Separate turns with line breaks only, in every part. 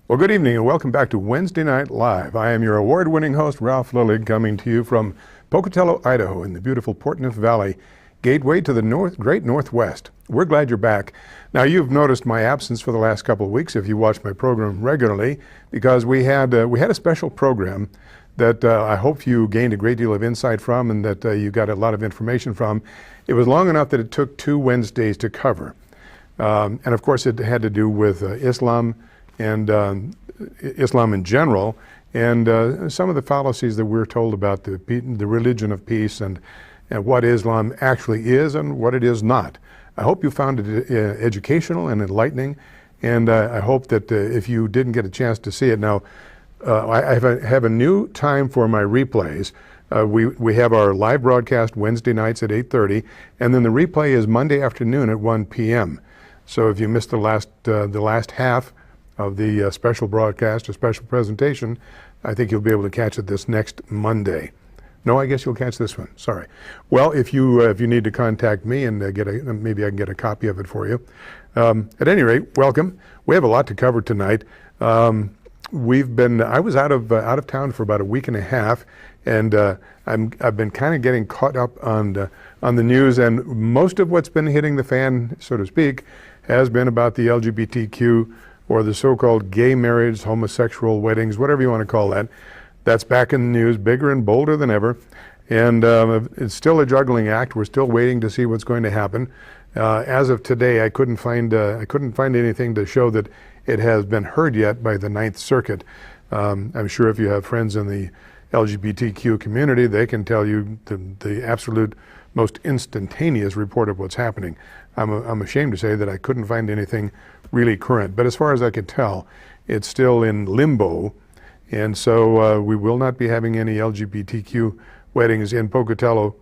Well, good evening and welcome back to Wednesday Night Live. I am your award-winning host, Ralph Lillig, coming to you from Pocatello, Idaho, in the beautiful Portneuf Valley, gateway to the great Northwest. We're glad you're back. Now, you've noticed my absence for the last couple of weeks if you watch my program regularly, because we had a special program that I hope you gained a great deal of insight from and that you got a lot of information from. It was long enough that it took 2 Wednesdays to cover. And of course, it had to do with Islam and Islam in general, and some of the fallacies that we're told about the religion of peace and what Islam actually is and what it is not. I hope you found it educational and enlightening, and I hope that if you didn't get a chance to see it, now I have a new time for my replays. We have our live broadcast Wednesday nights at 8:30, and then the replay is Monday afternoon at 1 p.m. So if you missed the last half of the special broadcast, a special presentation, I think you'll be able to catch it this next Monday. No, I guess you'll catch this one. Sorry. Well, if you need to contact me and maybe I can get a copy of it for you. At any rate, welcome. We have a lot to cover tonight. I was out of town for about a week and a half, and I've been kind of getting caught up on the news, and most of what's been hitting the fan, so to speak, has been about the LGBTQ or the so-called gay marriage, homosexual weddings, whatever you want to call that. That's back in the news, bigger and bolder than ever. And it's still a juggling act. We're still waiting to see what's going to happen. As of today, I couldn't find anything to show that it has been heard yet by the Ninth Circuit. I'm sure if you have friends in the LGBTQ community, they can tell you the absolute most instantaneous report of what's happening. I'm ashamed to say that I couldn't find anything really current, but as far as I could tell, it's still in limbo, and so we will not be having any LGBTQ weddings in Pocatello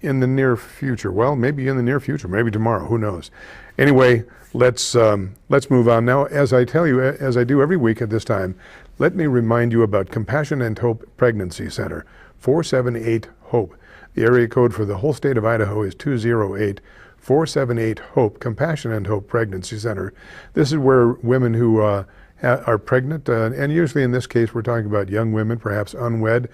in the near future. Well, maybe in the near future, maybe tomorrow, who knows. Anyway, let's move on now. As I tell you, as I do every week at this time, let me remind you about Compassion and Hope Pregnancy Center, 478-HOPE. The area code for the whole state of Idaho is 208-478-HOPE, Compassion and Hope Pregnancy Center. This is where women who are pregnant, and usually in this case we're talking about young women, perhaps unwed,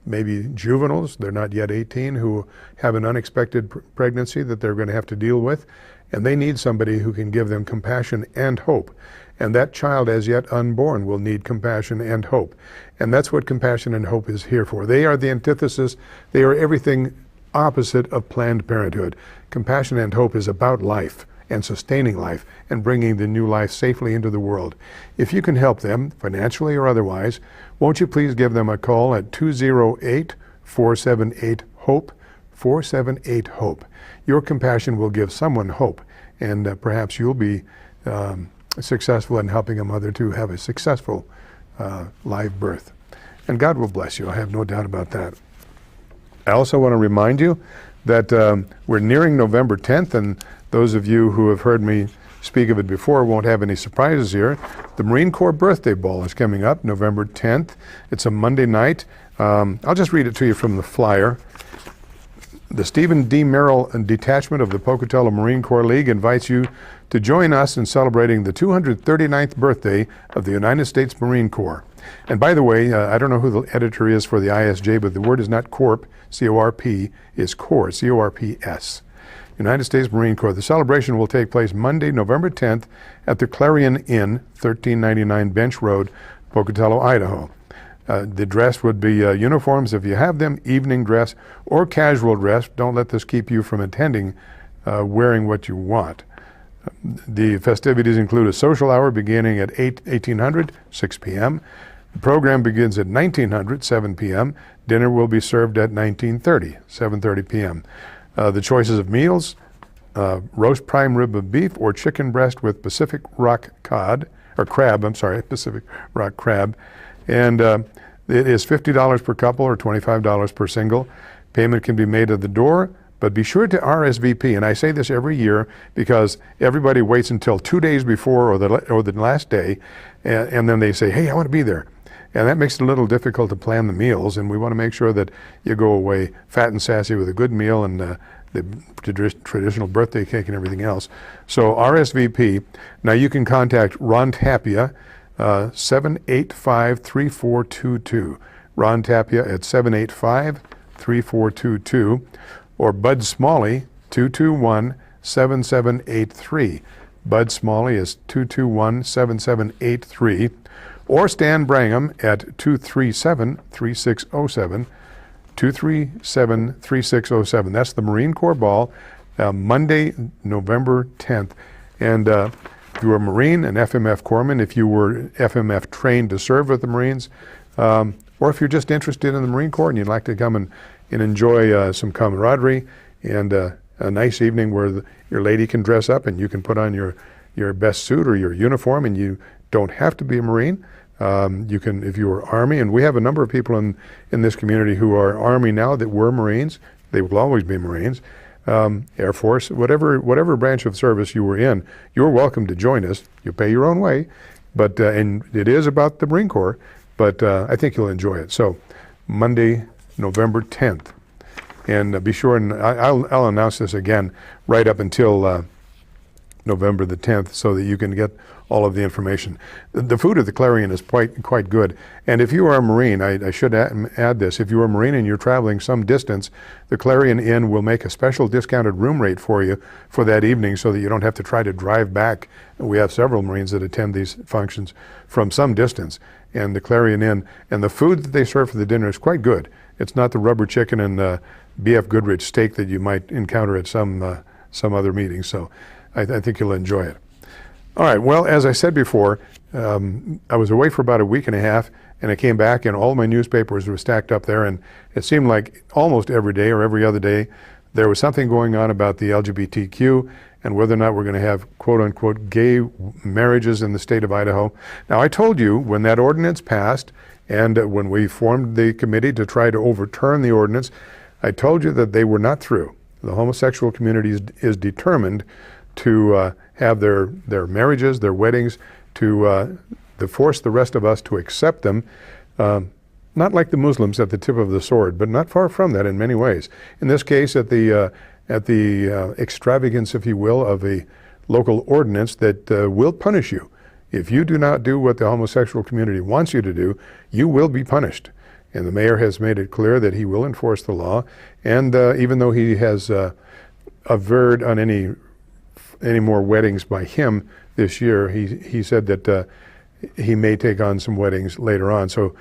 maybe juveniles, they're not yet 18, who have an unexpected pregnancy that they're going to have to deal with, and they need somebody who can give them compassion and hope. And that child as yet unborn will need compassion and hope. And that's what Compassion and Hope is here for. They are the antithesis. They are everything opposite of Planned Parenthood. Compassion and Hope is about life and sustaining life and bringing the new life safely into the world. If you can help them, financially or otherwise, won't you please give them a call at 208-478-HOPE, 478-HOPE. Your compassion will give someone hope, and perhaps you'll be successful in helping a mother to have a successful live birth. And God will bless you, I have no doubt about that. I also want to remind you that we're nearing November 10th, and those of you who have heard me speak of it before won't have any surprises here. The Marine Corps Birthday Ball is coming up November 10th. It's a Monday night. I'll just read it to you from the flyer. The Stephen D. Merrill Detachment of the Pocatello Marine Corps League invites you to join us in celebrating the 239th birthday of the United States Marine Corps. And by the way, I don't know who the editor is for the ISJ, but the word is not Corp, C-O-R-P, is Corps, C-O-R-P-S. United States Marine Corps. The celebration will take place Monday, November 10th at the Clarion Inn, 1399 Bench Road, Pocatello, Idaho. The dress would be uniforms if you have them, evening dress or casual dress. Don't let this keep you from attending wearing what you want. The festivities include a social hour beginning at 1800, 6 p.m. The program begins at 1900, 7 p.m. Dinner will be served at 1930, 7:30 p.m. The choices of meals, roast prime rib of beef or chicken breast with Pacific Rock crab, Pacific Rock crab. And it is $50 per couple or $25 per single. Payment can be made at the door, but be sure to RSVP. And I say this every year because everybody waits until 2 days before or the last day, and then they say, hey, I want to be there. And that makes it a little difficult to plan the meals, and we want to make sure that you go away fat and sassy with a good meal and the traditional birthday cake and everything else. So RSVP. Now you can contact Ron Tapia, 785-3422. Ron Tapia at 785-3422, or Bud Smalley, 221-7783. Bud Smalley is 221-7783, or Stan Brangham at 237-3607, 237-3607. That's the Marine Corps Ball, Monday, November 10th. And if you were a Marine, an FMF Corpsman, if you were FMF trained to serve with the Marines, or if you're just interested in the Marine Corps and you'd like to come and enjoy some camaraderie and a nice evening where your lady can dress up and you can put on your best suit or your uniform, and you don't have to be a Marine. You can, if you were Army, and we have a number of people in this community who are Army now that were Marines. They will always be Marines. Air Force, whatever branch of service you were in, you're welcome to join us. You pay your own way, but and it is about the Marine Corps, but I think you'll enjoy it. So Monday, November 10th. And be sure, and I'll announce this again right up until November the 10th, so that you can get all of the information. The food at the Clarion is quite good. And if you are a Marine, I should add this, if you are a Marine and you're traveling some distance, the Clarion Inn will make a special discounted room rate for you for that evening, so that you don't have to try to drive back. We have several Marines that attend these functions from some distance. And the Clarion Inn, and the food that they serve for the dinner is quite good. It's not the rubber chicken and B.F. Goodrich steak that you might encounter at some other meetings. So I think you'll enjoy it. All right, well, as I said before, I was away for about a week and a half, and I came back and all my newspapers were stacked up there, and it seemed like almost every day or every other day there was something going on about the LGBTQ and whether or not we're going to have quote-unquote gay marriages in the state of Idaho. Now, I told you when that ordinance passed and when we formed the committee to try to overturn the ordinance, I told you that they were not through. The homosexual community is determined to have their marriages, their weddings, to force the rest of us to accept them, not like the Muslims at the tip of the sword, but not far from that in many ways. In this case, at the extravagance, if you will, of a local ordinance that will punish you. If you do not do what the homosexual community wants you to do, you will be punished. And the mayor has made it clear that he will enforce the law. And even though he has averred on any more weddings by him this year, he said that he may take on some weddings later on. So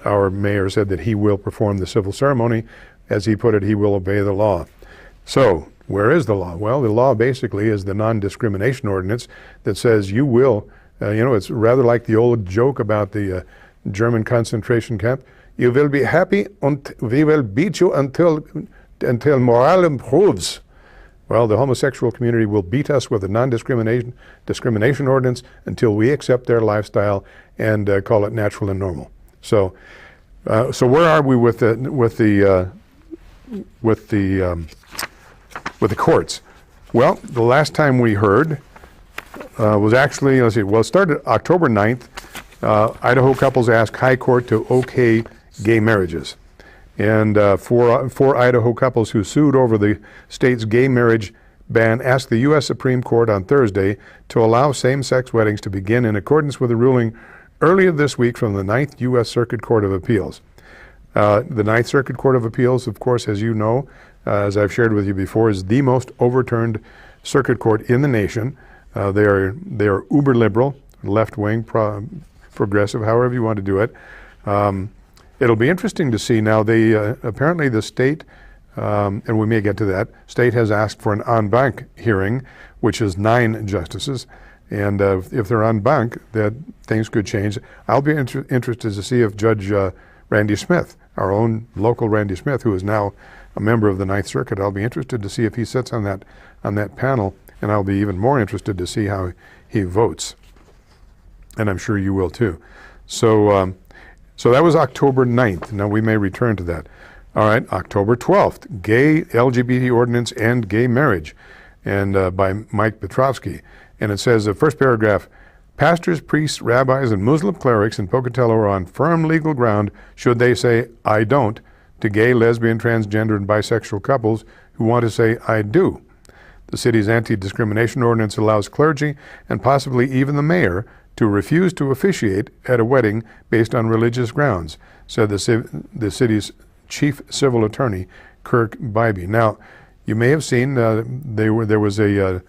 our mayor said that he will perform the civil ceremony. As he put it, he will obey the law. So where is the law? Well, the law basically is the non-discrimination ordinance that says you will, it's rather like the old joke about the German concentration camp. You will be happy and we will beat you until morale improves. Well, the homosexual community will beat us with a non-discrimination ordinance until we accept their lifestyle and call it natural and normal. So where are we with the courts? Well, the last time we heard was actually, it started October 9th. Idaho couples ask High Court to okay gay marriages. And four Idaho couples who sued over the state's gay marriage ban asked the U.S. Supreme Court on Thursday to allow same-sex weddings to begin in accordance with a ruling earlier this week from the 9th U.S. Circuit Court of Appeals. The 9th Circuit Court of Appeals, of course, as you know, as I've shared with you before, is the most overturned circuit court in the nation. They are uber liberal, left-wing, progressive, however you want to do it. It'll be interesting to see now. They apparently the state, and we may get to that, state has asked for an en banc hearing, which is 9 justices. And if they're en banc, that things could change. I'll be interested to see if Judge Randy Smith, our own local Randy Smith, who is now a member of the 9th Circuit, I'll be interested to see if he sits on that panel, and I'll be even more interested to see how he votes. And I'm sure you will too. So that was October 9th. Now we may return to that. All right, October 12th, Gay LGBT Ordinance and Gay Marriage, and by Mike Petrovsky. And it says, the first paragraph, Pastors, priests, rabbis, and Muslim clerics in Pocatello are on firm legal ground should they say, "I don't," to gay, lesbian, transgender, and bisexual couples who want to say, "I do." The city's anti-discrimination ordinance allows clergy, and possibly even the mayor, to refuse to officiate at a wedding based on religious grounds, said the city's chief civil attorney, Kirk Bybee. Now, you may have seen there was a,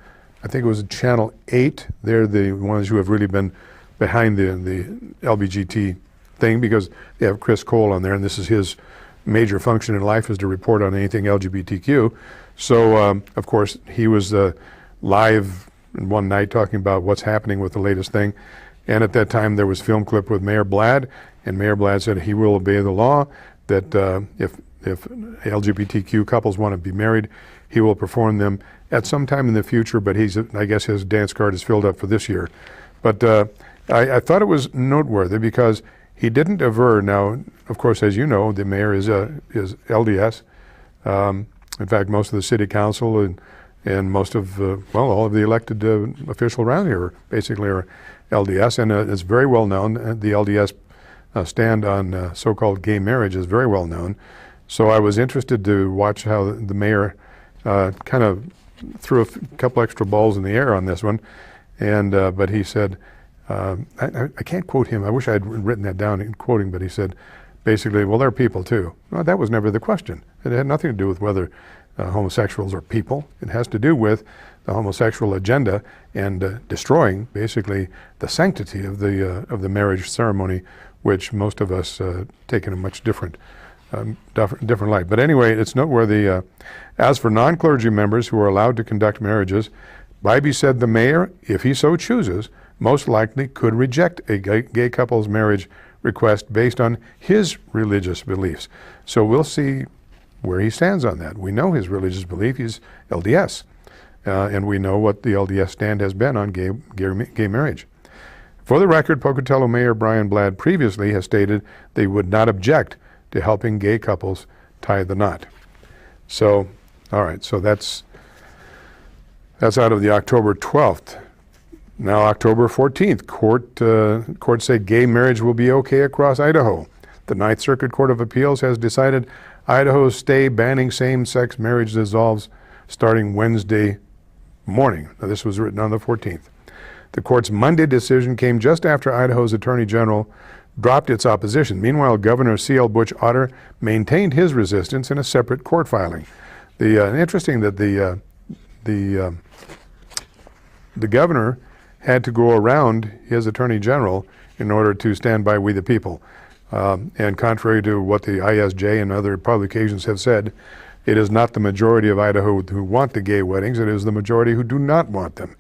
I think it was Channel 8. They're the ones who have really been behind the LGBT thing, because they have Chris Cole on there, and this is his major function in life, is to report on anything LGBTQ. So, of course, he was live one night talking about what's happening with the latest thing. And at that time, there was film clip with Mayor Bladd, and Mayor Bladd said he will obey the law, that if LGBTQ couples want to be married, he will perform them at some time in the future, but I guess his dance card is filled up for this year. But I thought it was noteworthy because he didn't aver. Now, of course, as you know, the mayor is LDS. In fact, most of the city council and most of, all of the elected officials around here basically are LDS, and it's very well known. The LDS stand on so-called gay marriage is very well known. So I was interested to watch how the mayor kind of threw a couple extra balls in the air on this one, and but he said, I can't quote him. I wish I had written that down in quoting, but he said, basically, well, they're people too. Well, that was never the question. It had nothing to do with whether homosexuals are people. It has to do with the homosexual agenda and destroying, basically, the sanctity of the marriage ceremony, which most of us take in a much different light. But anyway, it's noteworthy. As for non-clergy members who are allowed to conduct marriages, Bybee said the mayor, if he so chooses, most likely could reject a gay couple's marriage request based on his religious beliefs. So we'll see where he stands on that. We know his religious belief. He's LDS. And we know what the LDS stand has been on gay marriage. For the record, Pocatello Mayor Brian Bladd previously has stated they would not object to helping gay couples tie the knot. So, all right, so that's out of the October 12th. Now, October 14th, courts say gay marriage will be okay across Idaho. The Ninth Circuit Court of Appeals has decided Idaho's stay banning same-sex marriage dissolves starting Wednesday morning. Now, this was written on the 14th. The court's Monday decision came just after Idaho's Attorney General dropped its opposition. Meanwhile, Governor C.L. Butch Otter maintained his resistance in a separate court filing. Interesting that the governor had to go around his Attorney General in order to stand by We the People. And contrary to what the ISJ and other publications have said, it is not the majority of Idaho who want the gay weddings, it is the majority who do not want them.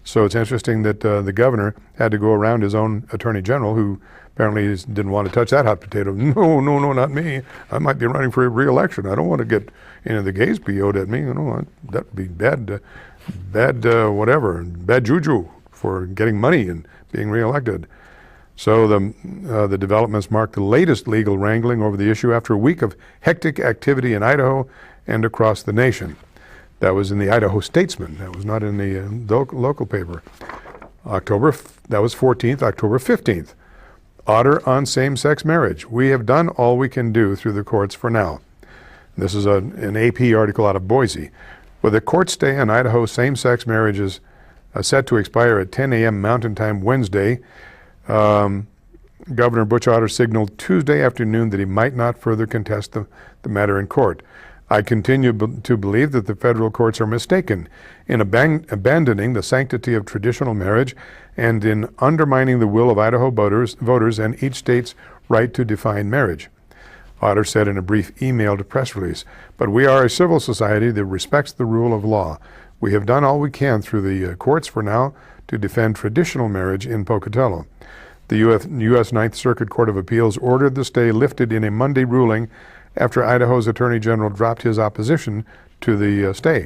So it's interesting that the governor had to go around his own Attorney General, who apparently didn't want to touch that hot potato. No, not me. I might be running for re-election. I don't want to get any of the gays PO'd at me. That'd be bad juju for getting money and being re-elected. So the developments mark the latest legal wrangling over the issue after a week of hectic activity in Idaho and across the nation. That was in the Idaho Statesman. That was not in the local paper. That was 14th, October 15th. Otter on same-sex marriage. We have done all we can do through the courts for now. This is an AP article out of Boise. With a court stay on Idaho same-sex marriages set to expire at 10 a.m. Mountain Time Wednesday, Governor Butch Otter signaled Tuesday afternoon that he might not further contest the matter in court. I continue to believe that the federal courts are mistaken in abandoning the sanctity of traditional marriage and in undermining the will of Idaho voters and each state's right to define marriage, Otter said in a brief emailed press release. But we are a civil society that respects the rule of law. We have done all we can through the courts for now to defend traditional marriage in Pocatello. The U.S. Ninth Circuit Court of Appeals ordered the stay lifted in a Monday ruling after Idaho's Attorney General dropped his opposition to the stay.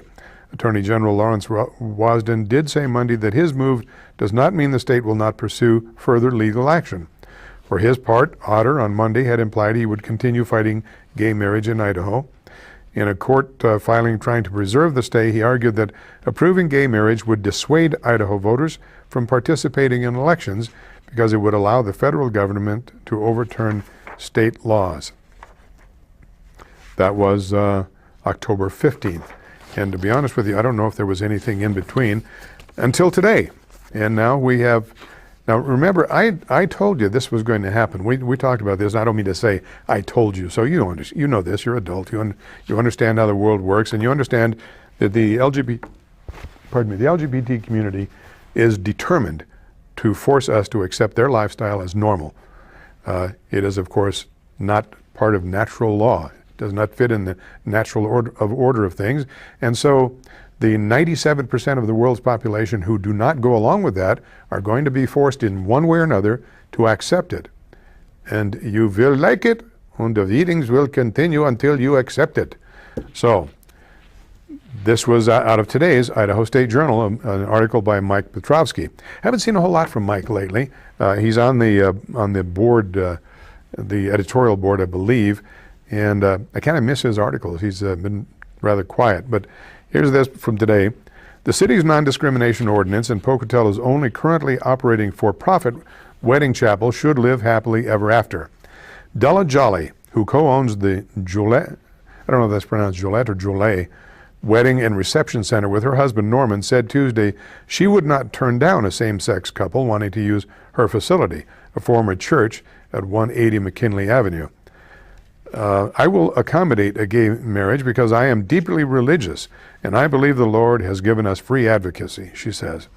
Attorney General Lawrence Wasden did say Monday that his move does not mean the state will not pursue further legal action. For his part, Otter on Monday had implied he would continue fighting gay marriage in Idaho. In a court filing trying to preserve the stay, he argued that approving gay marriage would dissuade Idaho voters from participating in elections because it would allow the federal government to overturn state laws. That was October 15th. And to be honest with you, I don't know if there was anything in between until today. And now we have, now remember, I told you this was going to happen. We talked about this. I don't mean to say I told you. So you know this, you're adult, you understand how the world works, and you understand that the LGBT community is determined to force us to accept their lifestyle as normal. It is, of course, not part of natural law. Does not fit in the natural order of things. And so the 97% of the world's population who do not go along with that are going to be forced in one way or another to accept it. And you will like it, and the readings will continue until you accept it. So this was out of today's Idaho State Journal, an article by Mike Petrovsky. Haven't seen a whole lot from Mike lately. He's on the board, the editorial board, I believe. And I kind of miss his articles. He's been rather quiet. But here's this from today. The city's non-discrimination ordinance in Pocatello's only currently operating for-profit wedding chapel should live happily ever after. Della Jolly, who co-owns the Jolette, I don't know if that's pronounced Jolette or Jolet, wedding and reception center with her husband Norman, said Tuesday she would not turn down a same-sex couple wanting to use her facility, a former church at 180 McKinley Avenue. I will accommodate a gay marriage because I am deeply religious and I believe the Lord has given us free advocacy, she says.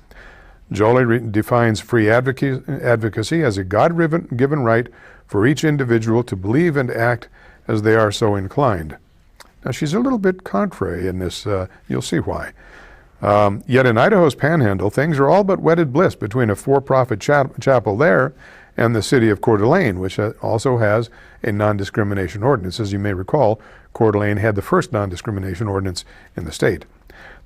Jolie defines free advocacy as a God-given right for each individual to believe and act as they are so inclined. Now she's a little bit contrary in this, you'll see why. Yet in Idaho's Panhandle, things are all but wedded bliss between a for-profit chapel there and the city of Coeur d'Alene, which also has a non-discrimination ordinance. As you may recall, Coeur d'Alene had the first non-discrimination ordinance in the state.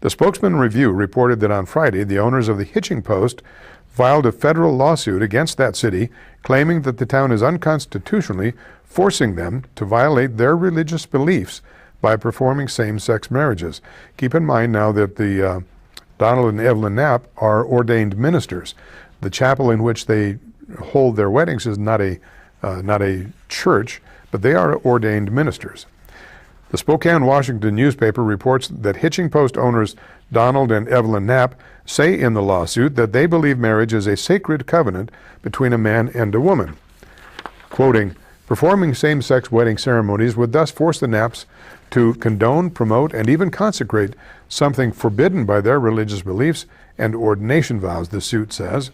The Spokesman Review reported that on Friday, the owners of the Hitching Post filed a federal lawsuit against that city, claiming that the town is unconstitutionally forcing them to violate their religious beliefs by performing same-sex marriages. Keep in mind now that the Donald and Evelyn Knapp are ordained ministers. The chapel in which they hold their weddings is not a church, but they are ordained ministers. The Spokane Washington newspaper reports that Hitching Post owners Donald and Evelyn Knapp say in the lawsuit that they believe marriage is a sacred covenant between a man and a woman. Quoting, performing same-sex wedding ceremonies would thus force the Knapps to condone, promote, and even consecrate something forbidden by their religious beliefs and ordination vows, the suit says.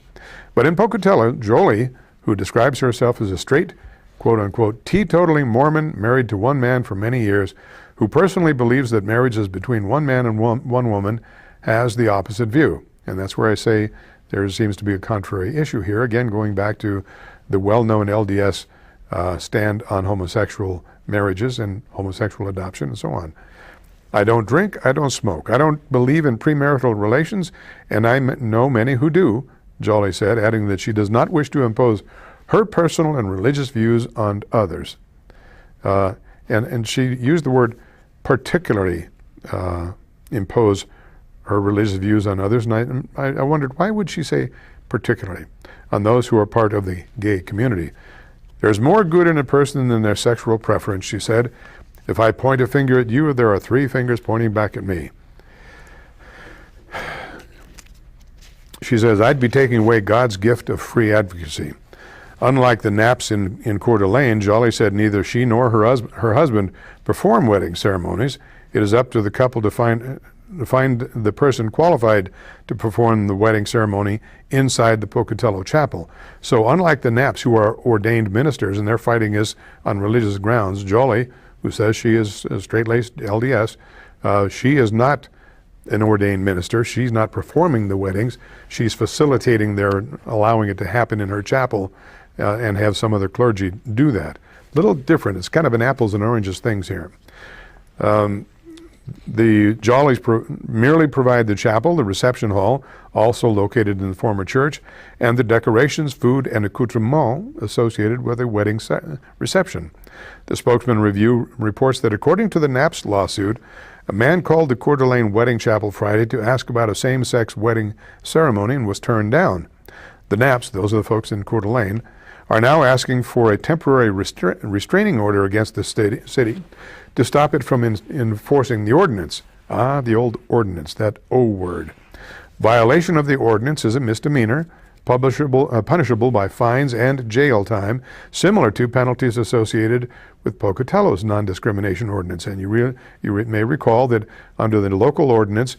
But in Pocatello, Jolie, who describes herself as a straight, quote-unquote, teetotaling Mormon married to one man for many years, who personally believes that marriage is between one man and one woman, has the opposite view. And that's where I say there seems to be a contrary issue here, again going back to the well-known LDS stand on homosexual marriages and homosexual adoption and so on. I don't drink, I don't smoke, I don't believe in premarital relations, and I know many who do, Jolie said, adding that she does not wish to impose her personal and religious views on others. And she used the word particularly impose her religious views on others, and I wondered, why would she say particularly on those who are part of the gay community? There's more good in a person than their sexual preference, she said. If I point a finger at you, there are three fingers pointing back at me. She says, I'd be taking away God's gift of free advocacy. Unlike the Knapps in Coeur d'Alene, Jolie said neither she nor her husband perform wedding ceremonies. It is up to the couple to find the person qualified to perform the wedding ceremony inside the Pocatello Chapel. So unlike the Knapps, who are ordained ministers and they're fighting this on religious grounds, Jolie, who says she is a straight-laced LDS, she is not an ordained minister. She's not performing the weddings. She's facilitating allowing it to happen in her chapel and have some other clergy do that. Little different. It's kind of an apples and oranges things here. The Jollies merely provide the chapel, the reception hall, also located in the former church, and the decorations, food, and accoutrements associated with a wedding reception. The spokesman review reports that according to the Knapp's lawsuit, a man called the Coeur d'Alene Wedding Chapel Friday to ask about a same-sex wedding ceremony and was turned down. The Knapps, those are the folks in Coeur d'Alene, are now asking for a temporary restraining order against the city to stop it from enforcing the ordinance. Ah, the old ordinance, that O word. Violation of the ordinance is a misdemeanor, punishable by fines and jail time, similar to penalties associated with Pocatello's non-discrimination ordinance. And you may recall that under the local ordinance,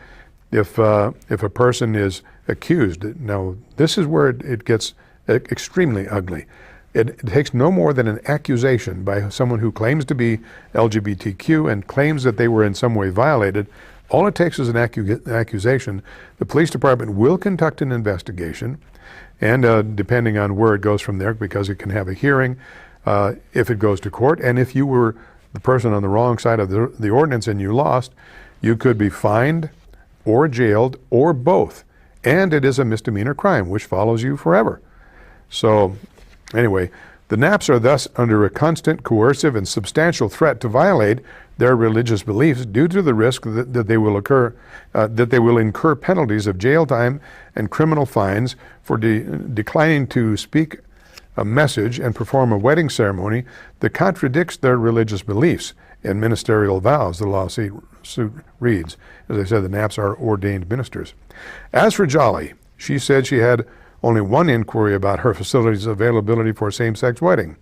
if a person is accused, now this is where it gets extremely ugly. It takes no more than an accusation by someone who claims to be LGBTQ and claims that they were in some way violated. All it takes is an accusation. The police department will conduct an investigation, and depending on where it goes from there, because it can have a hearing, if it goes to court, and if you were the person on the wrong side of the ordinance and you lost, you could be fined or jailed or both. And it is a misdemeanor crime, which follows you forever. So anyway, the Knapps are thus under a constant, coercive, and substantial threat to violate their religious beliefs due to the risk that they will incur penalties of jail time and criminal fines for declining to speak a message and perform a wedding ceremony that contradicts their religious beliefs and ministerial vows, the lawsuit reads. As I said, the Knapps are ordained ministers. As for Jolly, she said she had only one inquiry about her facility's availability for a same-sex wedding.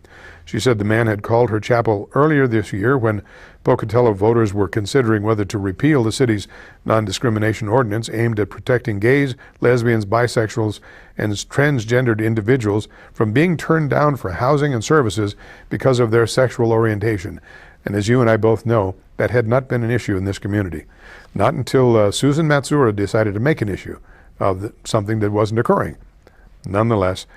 She said the man had called her chapel earlier this year when Pocatello voters were considering whether to repeal the city's non-discrimination ordinance aimed at protecting gays, lesbians, bisexuals, and transgendered individuals from being turned down for housing and services because of their sexual orientation. And as you and I both know, that had not been an issue in this community. Not until Susan Matsura decided to make an issue of something that wasn't occurring. Nonetheless,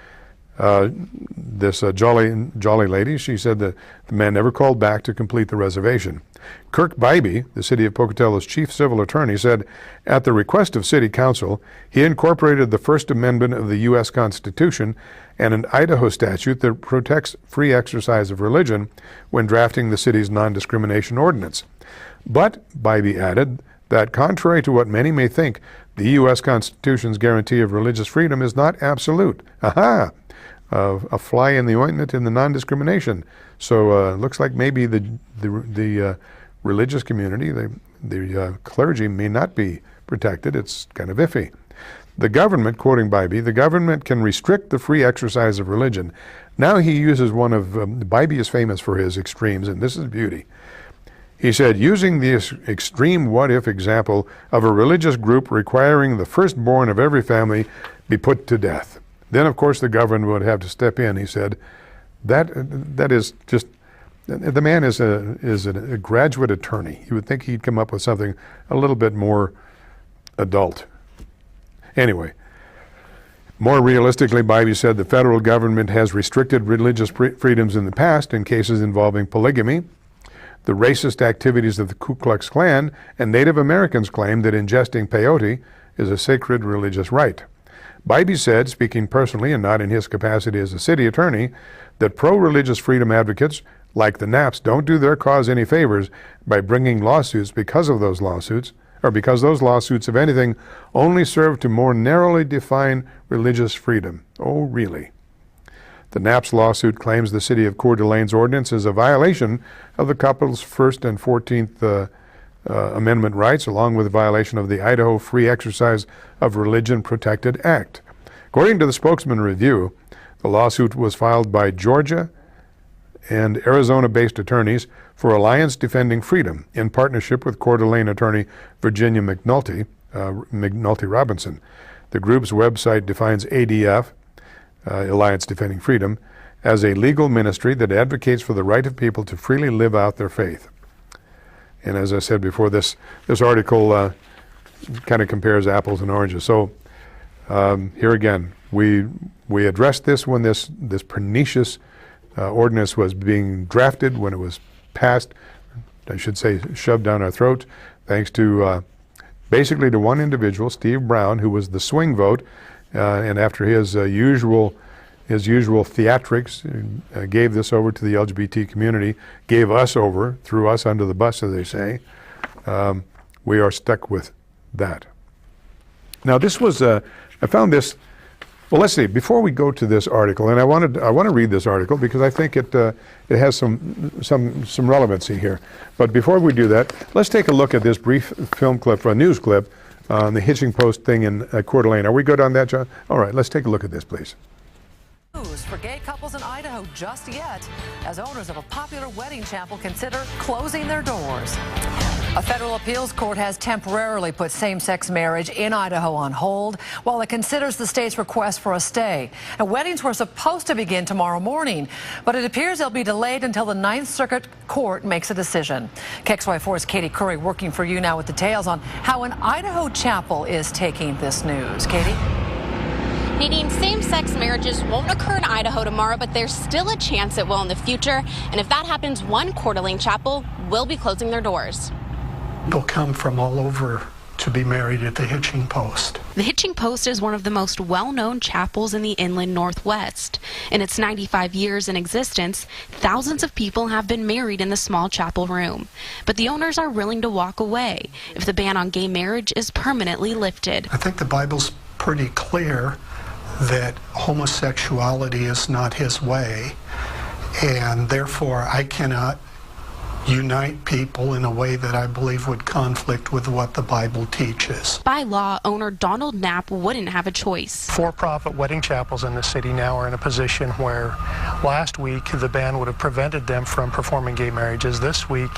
this Jolly lady, she said that the man never called back to complete the reservation. Kirk Bybee, the city of Pocatello's chief civil attorney, said at the request of city council, he incorporated the First Amendment of the U.S. Constitution and an Idaho statute that protects free exercise of religion when drafting the city's non-discrimination ordinance. But, Bybee added, that contrary to what many may think, the U.S. Constitution's guarantee of religious freedom is not absolute. Aha! A fly in the ointment in the non-discrimination. So it looks like maybe the religious community, the clergy may not be protected. It's kind of iffy. The government, quoting Bybee, the government can restrict the free exercise of religion. Now he uses one of, Bybee is famous for his extremes, and this is beauty. He said, using this extreme what-if example of a religious group requiring the firstborn of every family be put to death. Then, of course, the government would have to step in, he said. That is just, the man is a graduate attorney. You would think he'd come up with something a little bit more adult. Anyway, more realistically, Bybee said the federal government has restricted religious freedoms in the past in cases involving polygamy. The racist activities of the Ku Klux Klan and Native Americans claim that ingesting peyote is a sacred religious rite. Bybee said, speaking personally and not in his capacity as a city attorney, that pro-religious freedom advocates like the Knapps don't do their cause any favors by bringing lawsuits because of those lawsuits, or because those lawsuits, if anything, only serve to more narrowly define religious freedom. Oh, really? The Knapps lawsuit claims the city of Coeur d'Alene's ordinance is a violation of the couple's First and 14th Amendment rights, along with a violation of the Idaho Free Exercise of Religion Protected Act. According to the Spokesman Review, the lawsuit was filed by Georgia and Arizona-based attorneys for Alliance Defending Freedom in partnership with Coeur d'Alene attorney Virginia McNulty Robinson. The group's website defines ADF, Alliance Defending Freedom, as a legal ministry that advocates for the right of people to freely live out their faith. And as I said before, this article kind of compares apples and oranges. So here again, we addressed this when this pernicious ordinance was being drafted, when it was passed, I should say shoved down our throat. thanks to basically to one individual, Steve Brown, who was the swing vote, and after his usual theatrics, gave this over to the LGBT community, gave us over, threw us under the bus, as they say. We are stuck with that. Now, this was I found this. Well, let's see. Before we go to this article, and I want to read this article because I think it has some relevancy here. But before we do that, let's take a look at this brief film clip, or a news clip, on the hitching post thing in Coeur d'Alene. Are we good on that, John? All right. Let's take a look at this, please.
For gay couples in Idaho just yet, as owners of a popular wedding chapel consider closing their doors. A federal appeals court has temporarily put same-sex marriage in Idaho on hold while it considers the state's request for a stay. And weddings were supposed to begin tomorrow morning, but it appears they'll be delayed until the Ninth Circuit Court makes a decision. KXLY4's Katie Curry working for you now with details on how an Idaho chapel is taking this news. Katie?
Nadine, same-sex marriages won't occur in Idaho tomorrow, but there's still a chance it will in the future. And if that happens, one Coeur d'Alene chapel will be closing their doors.
People come from all over to be married at the Hitching Post.
The Hitching Post is one of the most well-known chapels in the inland Northwest. In its 95 years in existence, thousands of people have been married in the small chapel room. But the owners are willing to walk away if the ban on gay marriage is permanently lifted.
I think the Bible's pretty clear that homosexuality is not his way, and therefore I cannot unite people in a way that I believe would conflict with what the Bible teaches.
By law, owner Donald Knapp wouldn't have a choice.
For-profit wedding chapels in the city now are in a position where last week the ban would have prevented them from performing gay marriages. This week,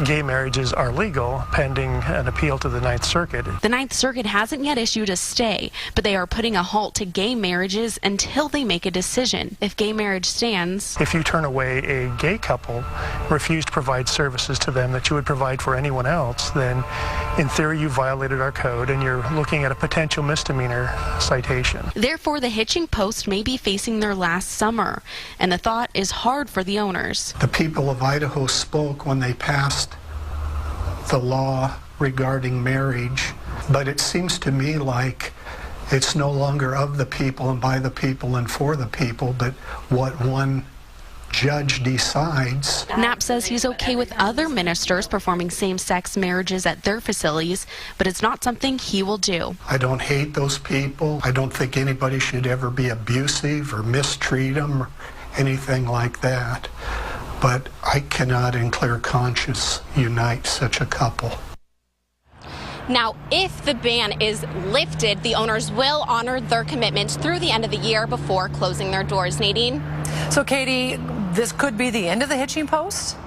gay marriages are legal pending an appeal to the Ninth Circuit.
The Ninth Circuit hasn't yet issued a stay, but they are putting a halt to gay marriages until they make a decision. If gay marriage stands,
if you turn away a gay couple, refuse to provide services to them that you would provide for anyone else, then in theory you violated our code and you're looking at a potential misdemeanor citation.
Therefore, the Hitching Post may be facing their last summer, and the thought is hard for the owners.
The people of Idaho spoke when they passed the law regarding marriage, but it seems to me like it's no longer of the people and by the people and for the people, but what one judge decides.
Knapp says he's okay with other ministers performing same-sex marriages at their facilities, but it's not something he will do.
I don't hate those people. I don't think anybody should ever be abusive or mistreat them or anything like that. But I cannot in clear conscience unite such a couple.
Now, if the ban is lifted, the owners will honor their commitments through the end of the year before closing their doors. Nadine?
So, Katie, this could be the end of the Hitching Post?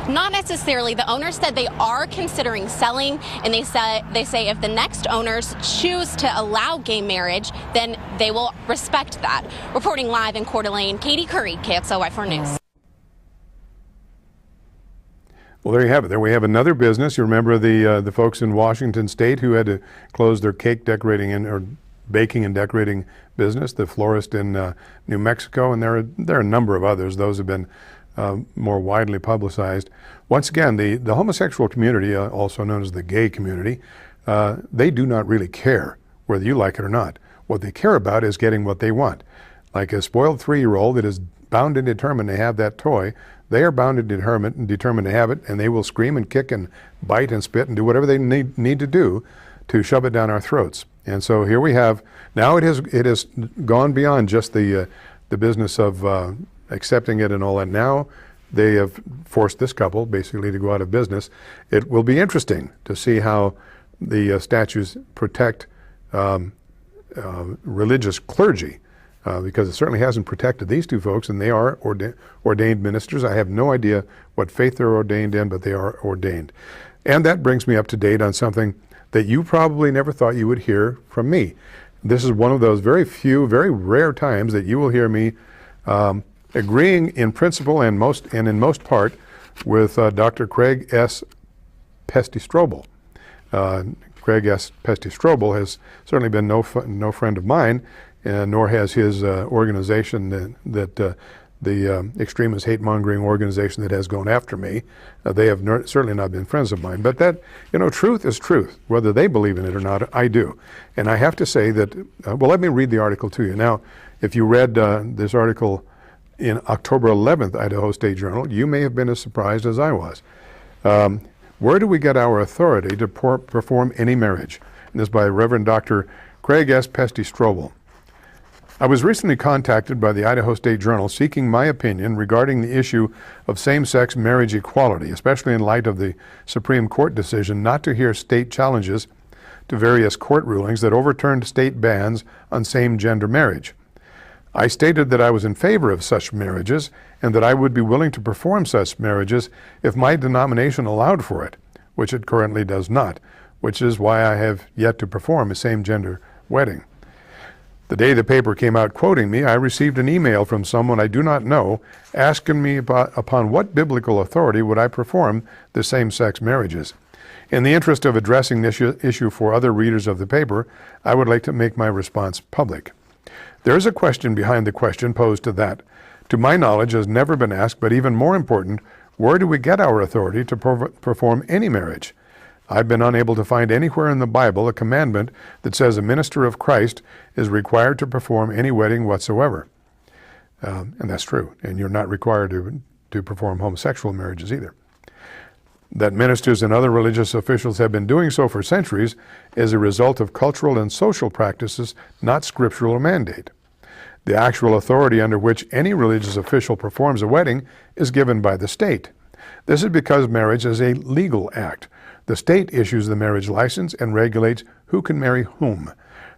Not necessarily. The owners said they are considering selling, and they say if the next owners choose to allow gay marriage, then they will respect that. Reporting live in Coeur d'Alene, Katie Curry, KXLY4 News.
Well, there you have it. There we have another business. You remember the folks in Washington State who had to close their cake decorating or baking and decorating business, the florist in New Mexico, and there are a number of others. Those have been more widely publicized. Once again, the homosexual community, also known as the gay community, they do not really care whether you like it or not. What they care about is getting what they want. Like a spoiled 3-year-old that is bound and determined to have that toy, they are bound and determined to have it, and they will scream and kick and bite and spit and do whatever they need to do to shove it down our throats. And so here we have, now it has gone beyond just the business of accepting it and all that. Now they have forced this couple basically to go out of business. It will be interesting to see how the statutes protect religious clergy, because it certainly hasn't protected these two folks, and they are ordained ministers. I have no idea what faith they're ordained in, but they are ordained. And that brings me up to date on something that you probably never thought you would hear from me. This is one of those very few, very rare times that you will hear me agreeing in principle and in most part with Dr. Craig S. Pesty-Strobel. Craig S. Pesty-Strobel has certainly been no friend of mine, nor has his organization that the extremist hate-mongering organization that has gone after me. They have certainly not been friends of mine. But that, truth is truth. Whether they believe in it or not, I do. And I have to say that, well, let me read the article to you. Now, if you read this article in October 11th, Idaho State Journal, you may have been as surprised as I was. Where do we get our authority to perform any marriage? And this is by Reverend Dr. Craig S. Pesty-Strobel. I was recently contacted by the Idaho State Journal seeking my opinion regarding the issue of same-sex marriage equality, especially in light of the Supreme Court decision not to hear state challenges to various court rulings that overturned state bans on same-gender marriage. I stated that I was in favor of such marriages and that I would be willing to perform such marriages if my denomination allowed for it, which it currently does not, which is why I have yet to perform a same-gender wedding. The day the paper came out quoting me, I received an email from someone I do not know asking me upon what biblical authority would I perform the same-sex marriages. In the interest of addressing this issue for other readers of the paper, I would like to make my response public. There is a question behind the question posed to that, to my knowledge, has never been asked, but even more important, where do we get our authority to perform any marriage? I've been unable to find anywhere in the Bible a commandment that says a minister of Christ is required to perform any wedding whatsoever. And that's true. And you're not required to perform homosexual marriages either. That ministers and other religious officials have been doing so for centuries is a result of cultural and social practices, not scriptural mandate. The actual authority under which any religious official performs a wedding is given by the state. This is because marriage is a legal act. The state issues the marriage license and regulates who can marry whom.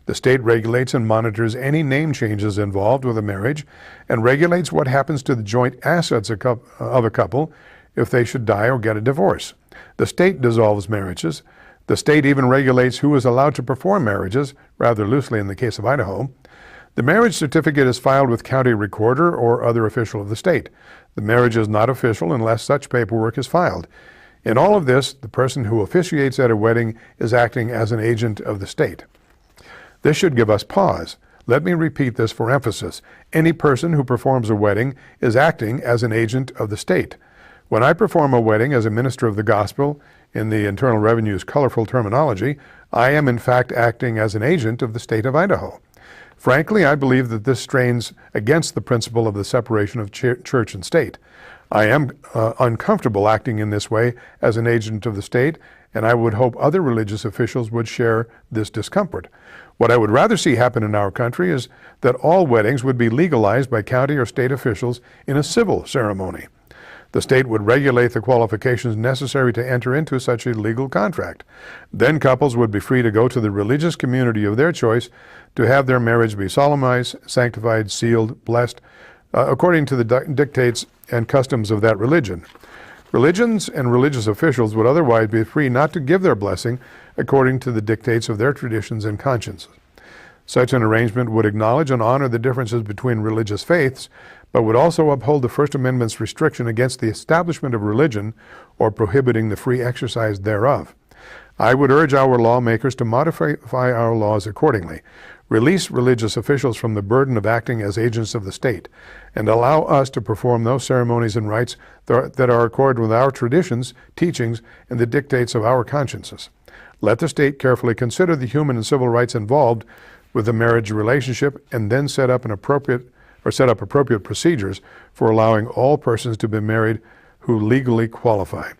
The state regulates and monitors any name changes involved with a marriage and regulates what happens to the joint assets of a couple if they should die or get a divorce. The state dissolves marriages. The state even regulates who is allowed to perform marriages, rather loosely in the case of Idaho. The marriage certificate is filed with county recorder or other official of the state. The marriage is not official unless such paperwork is filed. In all of this, the person who officiates at a wedding is acting as an agent of the state. This should give us pause. Let me repeat this for emphasis. Any person who performs a wedding is acting as an agent of the state. When I perform a wedding as a minister of the gospel, in the Internal Revenue's colorful terminology, I am in fact acting as an agent of the state of Idaho. Frankly, I believe that this strains against the principle of the separation of church and state. I am uncomfortable acting in this way as an agent of the state, and I would hope other religious officials would share this discomfort. What I would rather see happen in our country is that all weddings would be legalized by county or state officials in a civil ceremony. The state would regulate the qualifications necessary to enter into such a legal contract. Then couples would be free to go to the religious community of their choice to have their marriage be solemnized, sanctified, sealed, blessed, according to the dictates and customs of that religion. Religions and religious officials would otherwise be free not to give their blessing according to the dictates of their traditions and consciences. Such an arrangement would acknowledge and honor the differences between religious faiths, but would also uphold the First Amendment's restriction against the establishment of religion or prohibiting the free exercise thereof. I would urge our lawmakers to modify our laws accordingly, release religious officials from the burden of acting as agents of the state, and allow us to perform those ceremonies and rites that are accorded with our traditions, teachings, and the dictates of our consciences. Let the state carefully consider the human and civil rights involved with the marriage relationship and then set up appropriate procedures for allowing all persons to be married who legally qualify.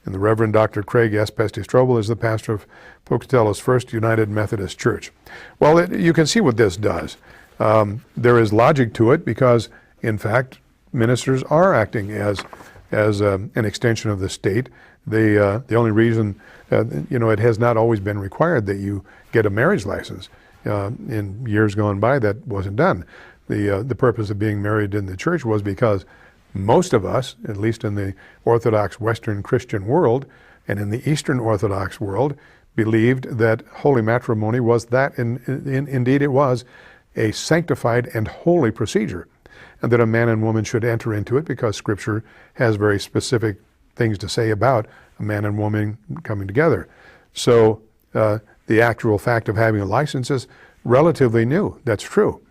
And the Reverend Dr. Craig S. Pesty-Strobel is the pastor of Pocatello's First United Methodist Church. Well, you can see what this does. There is logic to it because, in fact, ministers are acting as an extension of the state. The only reason, it has not always been required that you get a marriage license. In years gone by, that wasn't done. The purpose of being married in the church was because most of us, at least in the Orthodox Western Christian world and in the Eastern Orthodox world, believed that holy matrimony was that, indeed it was, a sanctified and holy procedure, and that a man and woman should enter into it because Scripture has very specific things to say about a man and woman coming together. So the actual fact of having a license is relatively new. That's true.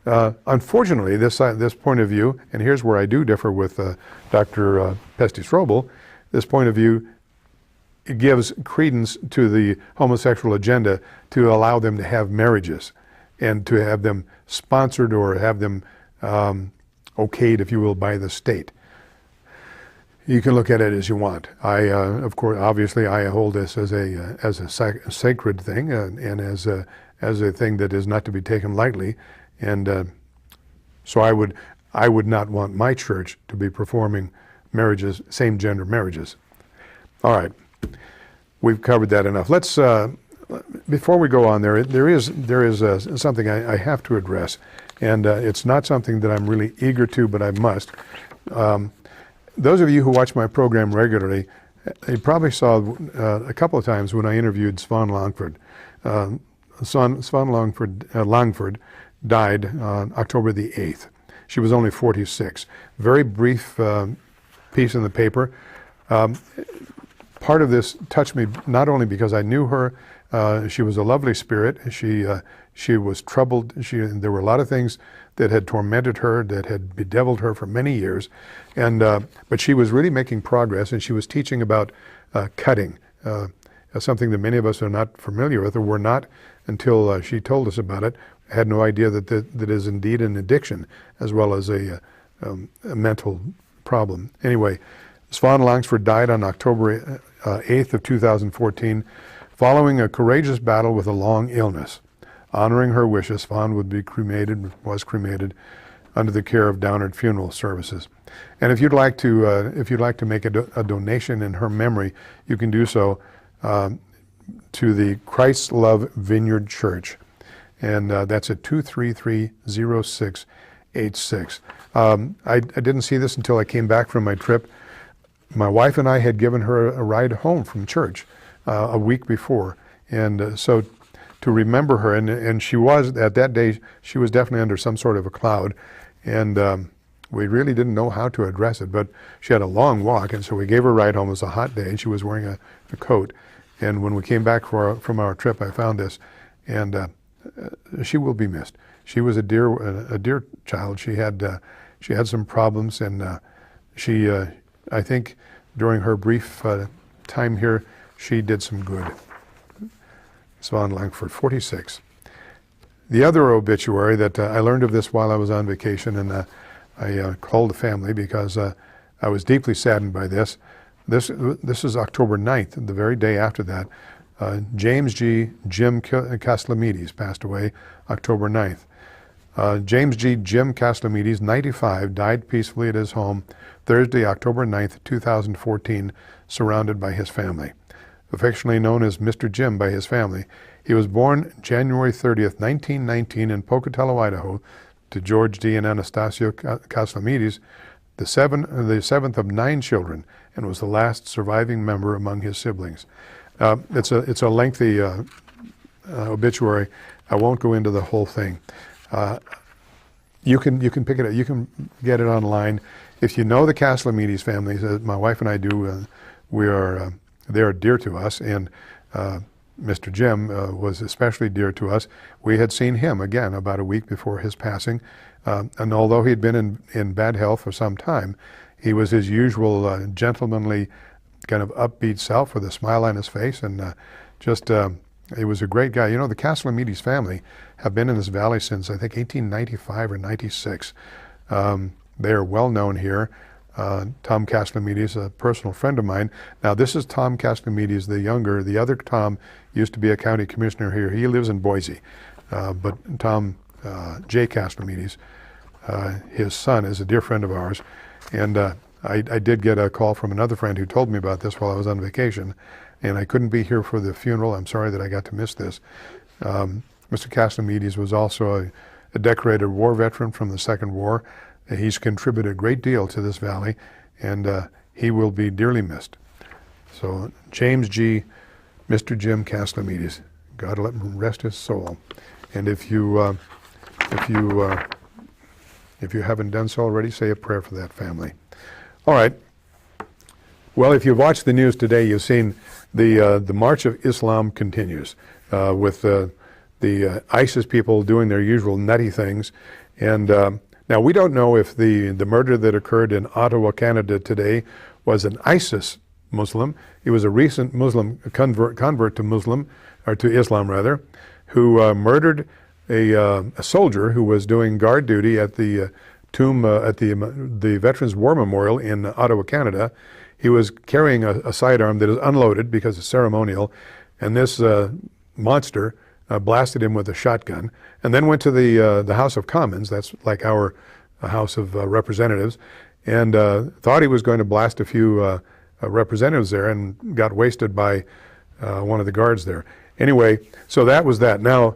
Unfortunately, this point of view, and here's where I do differ with Dr. Pestis-Robel, this point of view gives credence to the homosexual agenda to allow them to have marriages and to have them sponsored or have them okayed, if you will, by the state. You can look at it as you want. Of course, obviously, I hold this as a sacred thing and as a thing that is not to be taken lightly. And so I would not want my church to be performing marriages, same-gender marriages. All right, we've covered that enough. Let's before we go on, there is something I have to address, and it's not something that I'm really eager to, but I must. Those of you who watch my program regularly, you probably saw a couple of times when I interviewed Svan Longford. Svan Longford died on October the 8th. She was only 46. Very brief piece in the paper. Part of this touched me not only because I knew her. She was a lovely spirit. She was troubled. There were a lot of things that had tormented her, that had bedeviled her for many years, but she was really making progress, and she was teaching about cutting, something that many of us are not familiar with, or were not until she told us about it. I had no idea that is indeed an addiction as well as a mental problem. Anyway, Svan Longford died on October 8th of 2014, following a courageous battle with a long illness. Honoring her wishes, Svan was cremated under the care of Downard Funeral Services. And if you'd like to make a donation in her memory, you can do so to the Christ's Love Vineyard Church, and that's at 233-0686. I didn't see this until I came back from my trip. My wife and I had given her a ride home from church a week before, and so to remember her, and she was, at that day, she was definitely under some sort of a cloud, and we really didn't know how to address it, but she had a long walk, and so we gave her a ride home. It was a hot day, and she was wearing a coat, and when we came back from our trip, I found this, and she will be missed. She was a dear child. She had some problems, and I think during her brief time here, she did some good. Svan Longford, 46. The other obituary that I learned of this while I was on vacation, and I called the family because I was deeply saddened by this. This is October 9th, the very day after that. James G. Jim Castellamides passed away October 9th. James G. Jim Castellamides, 95, died peacefully at his home Thursday, October 9th, 2014, surrounded by his family. Affectionately known as Mr. Jim by his family, he was born January 30th, 1919 in Pocatello, Idaho, to George D. and Anastasia Castellamides, the seventh of 9 children, and was the last surviving member among his siblings. It's a lengthy obituary. I won't go into the whole thing. You can pick it up. You can get it online. If you know the Castellamides family, my wife and I do, they are dear to us, and Mr. Jim was especially dear to us. We had seen him again about a week before his passing, and although he had been in bad health for some time, he was his usual gentlemanly, kind of upbeat self with a smile on his face, and he was a great guy. You know, the Castellamides family have been in this valley since, I think, 1895 or 96. They are well known here. Tom Castellamides, a personal friend of mine. Now, this is Tom Castellamides, the younger. The other Tom used to be a county commissioner here. He lives in Boise. But Tom J. Castellamides, his son, is a dear friend of ours. And I did get a call from another friend who told me about this while I was on vacation, and I couldn't be here for the funeral. I'm sorry that I got to miss this. Mr. Castellamides was also a decorated war veteran from the Second War. He's contributed a great deal to this valley, and he will be dearly missed. So James G., Mr. Jim Castellamides, God let him rest his soul. And if you haven't done so already, say a prayer for that family. All right. Well, if you've watched the news today, you've seen the March of Islam continues with the ISIS people doing their usual nutty things. And now we don't know if the murder that occurred in Ottawa, Canada today was an ISIS Muslim. He was a recent Muslim convert to Muslim, or to Islam rather, who murdered a soldier who was doing guard duty at the tomb at the Veterans War Memorial in Ottawa, Canada. He was carrying a sidearm that is unloaded because it's ceremonial, and this monster blasted him with a shotgun, and then went to the House of Commons, that's like our House of Representatives, and thought he was going to blast a few representatives there, and got wasted by one of the guards there. Anyway, so that was that. Now,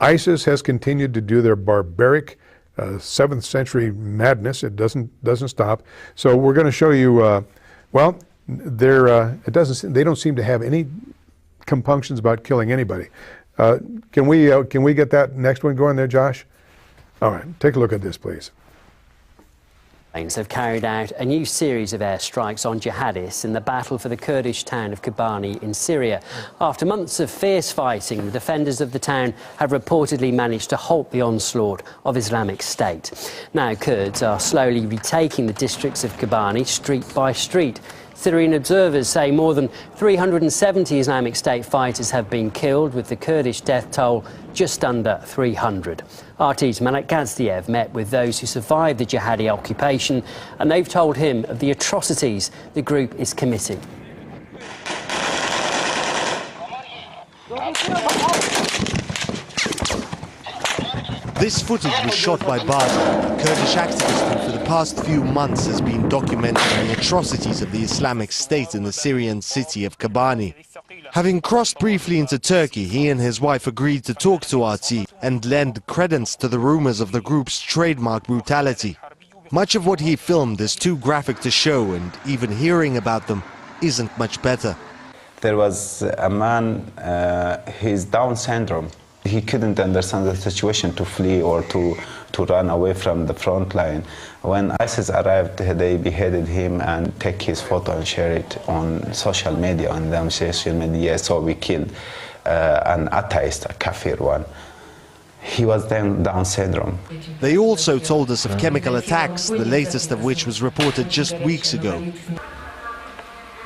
ISIS has continued to do their barbaric 7th century madness. It doesn't stop. So we're going to show you. Well, they don't seem to have any compunctions about killing anybody. Can we get that next one going there, Josh? All right, take a look at this, please.
Have carried out a new series of airstrikes on jihadists in the battle for the Kurdish town of Kobani in Syria. After months of fierce fighting, the defenders of the town have reportedly managed to halt the onslaught of Islamic State. Now Kurds are slowly retaking the districts of Kobani street by street. Syrian observers say more than 370 Islamic State fighters have been killed, with the Kurdish death toll just under 300. RT's Malak Gazdiev met with those who survived the jihadi occupation, and they've told him of the atrocities the group is committing.
This footage was shot by Barzan, a Kurdish activist who for the past few months has been documenting the atrocities of the Islamic State in the Syrian city of Kobani. Having crossed briefly into Turkey, he and his wife agreed to talk to RT and lend credence to the rumors of the group's trademark brutality. Much of what he filmed is too graphic to show, and even hearing about them isn't much better.
There was a man, he's Down syndrome. He couldn't understand the situation to flee or to run away from the front line. When ISIS arrived, they beheaded him and take his photo and share it on social media, on them social media. So we killed an atheist, a kafir one. He was then Down syndrome.
They also told us of chemical attacks, the latest of which was reported just weeks ago.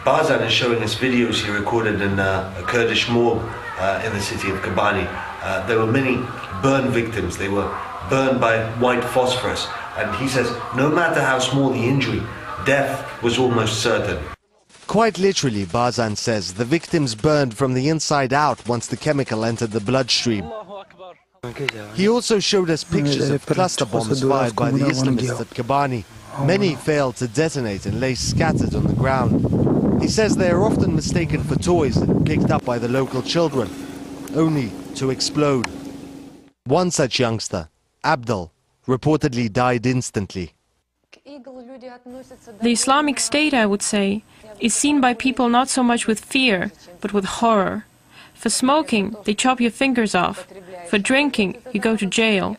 Barzan is showing us videos he recorded in a Kurdish morgue in the city of Kobani. There were many burn victims. They were burned by white phosphorus. And he says, no matter how small the injury, death was almost certain.
Quite literally, Barzan says, the victims burned from the inside out once the chemical entered the bloodstream. He also showed us pictures of cluster bombs fired by the Islamists at Kobani. Many failed to detonate and lay scattered on the ground. He says they are often mistaken for toys and picked up by the local children, only to explode. One such youngster, Abdul, reportedly died instantly.
The Islamic State, I would say, is seen by people not so much with fear, but with horror. For smoking, they chop your fingers off. For drinking, you go to jail.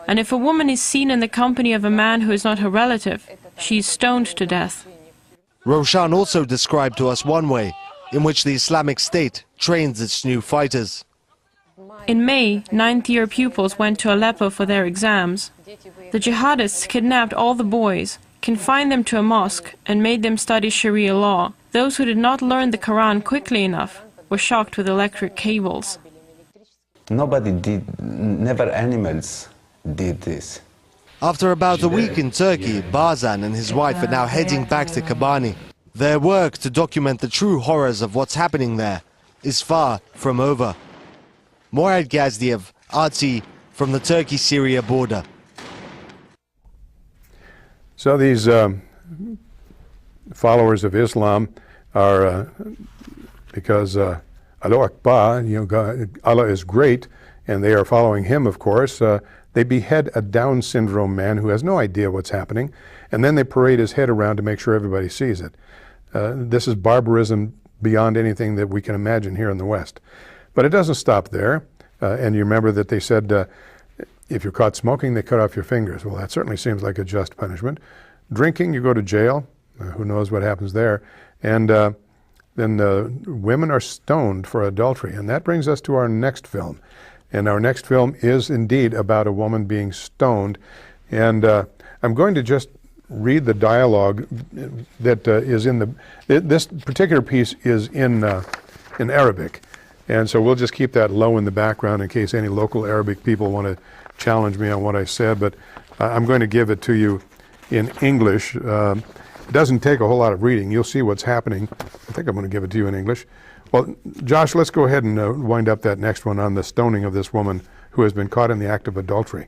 And if a woman is seen in the company of a man who is not her relative, she is stoned to death.
Roshan also described to us one way in which the Islamic State trains its new fighters.
In May, 9th-year pupils went to Aleppo for their exams. The jihadists kidnapped all the boys, confined them to a mosque, and made them study Sharia law. Those who did not learn the Quran quickly enough were shocked with electric cables.
Nobody did, never animals did this.
After about a week in Turkey, Barzan and his wife are now heading back to Kobani. Their work to document the true horrors of what's happening there is far from over. Morad Gazdiev, RT, from the Turkey-Syria border.
So these followers of Islam are, because Allah Akbar, God, Allah is great, and they are following him, of course. They behead a Down syndrome man who has no idea what's happening, and then they parade his head around to make sure everybody sees it. This is barbarism beyond anything that we can imagine here in the West. But it doesn't stop there. And you remember that they said, if you're caught smoking, they cut off your fingers. Well, that certainly seems like a just punishment. Drinking, you go to jail. Who knows what happens there. And then women are stoned for adultery. And that brings us to our next film. And our next film is indeed about a woman being stoned And I'm going to just read the dialogue that is in this particular piece is in Arabic. And so we'll just keep that low in the background in case any local Arabic people want to challenge me on what I said. But I'm going to give it to you in English. It doesn't take a whole lot of reading. You'll see what's happening. I think I'm going to give it to you in English. Well, Josh, let's go ahead and wind up that next one on the stoning of this woman who has been caught in the act of adultery.